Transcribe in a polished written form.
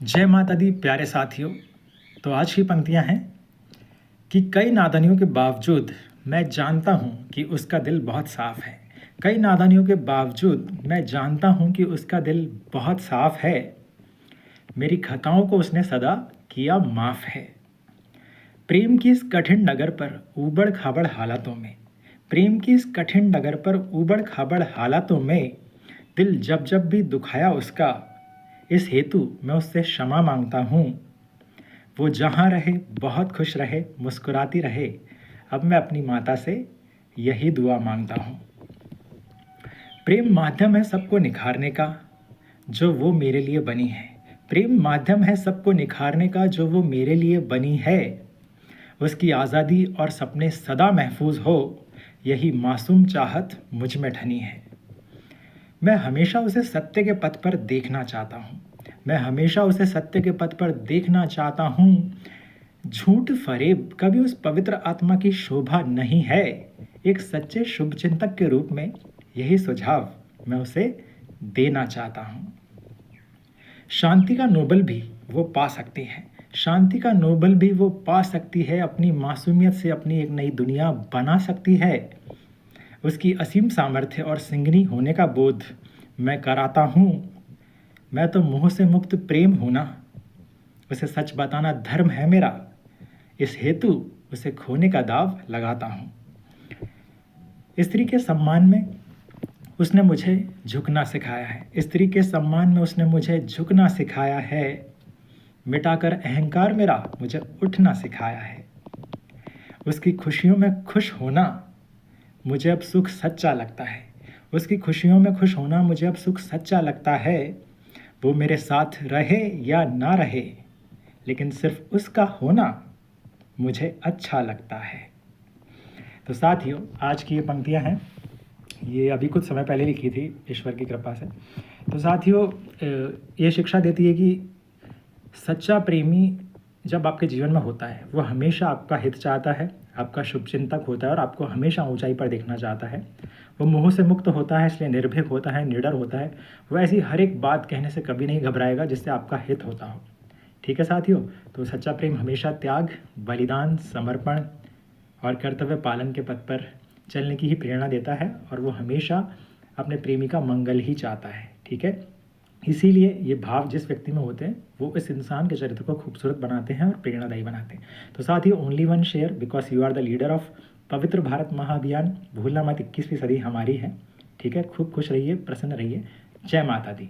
जय माता दी प्यारे साथियों। तो आज की पंक्तियां हैं कि कई नादानियों के बावजूद मैं जानता हूँ कि उसका दिल बहुत साफ़ है। कई नादानियों के बावजूद मैं जानता हूँ कि उसका दिल बहुत साफ़ है। मेरी खताओं को उसने सदा किया माफ़ है। प्रेम की इस कठिन डगर पर ऊबड़ खाबड़ हालातों में, प्रेम की इस कठिन डगर पर ऊबड़ खाबड़ हालातों में दिल जब जब भी दुखाया उसका, इस हेतु मैं उससे क्षमा मांगता हूँ। वो जहाँ रहे बहुत खुश रहे, मुस्कुराती रहे। अब मैं अपनी माता से यही दुआ मांगता हूँ। प्रेम माध्यम है सबको निखारने का, जो वो मेरे लिए बनी है। प्रेम माध्यम है सबको निखारने का, जो वो मेरे लिए बनी है। उसकी आज़ादी और सपने सदा महफूज हो, यही मासूम चाहत मुझ में ठनी है। मैं हमेशा उसे सत्य के पथ पर देखना चाहता हूँ। मैं हमेशा उसे सत्य के पथ पर देखना चाहता हूँ। झूठ फरेब कभी उस पवित्र आत्मा की शोभा नहीं है। एक सच्चे शुभचिंतक के रूप में यही सुझाव मैं उसे देना चाहता हूँ। शांति का नोबल भी वो पा सकती है। शांति का नोबल भी वो पा सकती है। अपनी मासूमियत से अपनी एक नई दुनिया बना सकती है। उसकी असीम सामर्थ्य और सिंगनी होने का बोध मैं कराता हूँ। मैं तो मोह से मुक्त प्रेम हूँ ना। उसे सच बताना धर्म है मेरा, इस हेतु उसे खोने का दाव लगाता हूँ। स्त्री के सम्मान में उसने मुझे झुकना सिखाया है। स्त्री के सम्मान में उसने मुझे झुकना सिखाया है। मिटाकर अहंकार मेरा मुझे उठना सिखाया है। उसकी खुशियों में खुश होना मुझे अब सुख सच्चा लगता है। उसकी खुशियों में खुश होना मुझे अब सुख सच्चा लगता है। वो मेरे साथ रहे या ना रहे, लेकिन सिर्फ उसका होना मुझे अच्छा लगता है। तो साथियों, आज की ये पंक्तियाँ हैं, ये अभी कुछ समय पहले लिखी थी ईश्वर की कृपा से। तो साथियों, ये शिक्षा देती है कि सच्चा प्रेमी जब आपके जीवन में होता है, वो हमेशा आपका हित चाहता है, आपका शुभचिंतक होता है और आपको हमेशा ऊंचाई पर देखना चाहता है। वो मोह से मुक्त होता है, इसलिए निर्भीक होता है, निडर होता है। वो ऐसी हर एक बात कहने से कभी नहीं घबराएगा जिससे आपका हित होता हो। ठीक है साथियों, तो सच्चा प्रेम हमेशा त्याग, बलिदान, समर्पण और कर्तव्य पालन के पथ पर चलने की ही प्रेरणा देता है और वो हमेशा अपने प्रेमी का मंगल ही चाहता है। ठीक है, इसीलिए ये भाव जिस व्यक्ति में होते हैं वो इस इंसान के चरित्र को खूबसूरत बनाते हैं और प्रेरणादायी बनाते हैं। तो साथ ही only one share because you are the leader of Pavitra Bharat महाअभियान। भूलना मत, 21वीं सदी हमारी है। ठीक है, खूब खुश रहिए, प्रसन्न रहिए। जय माता दी।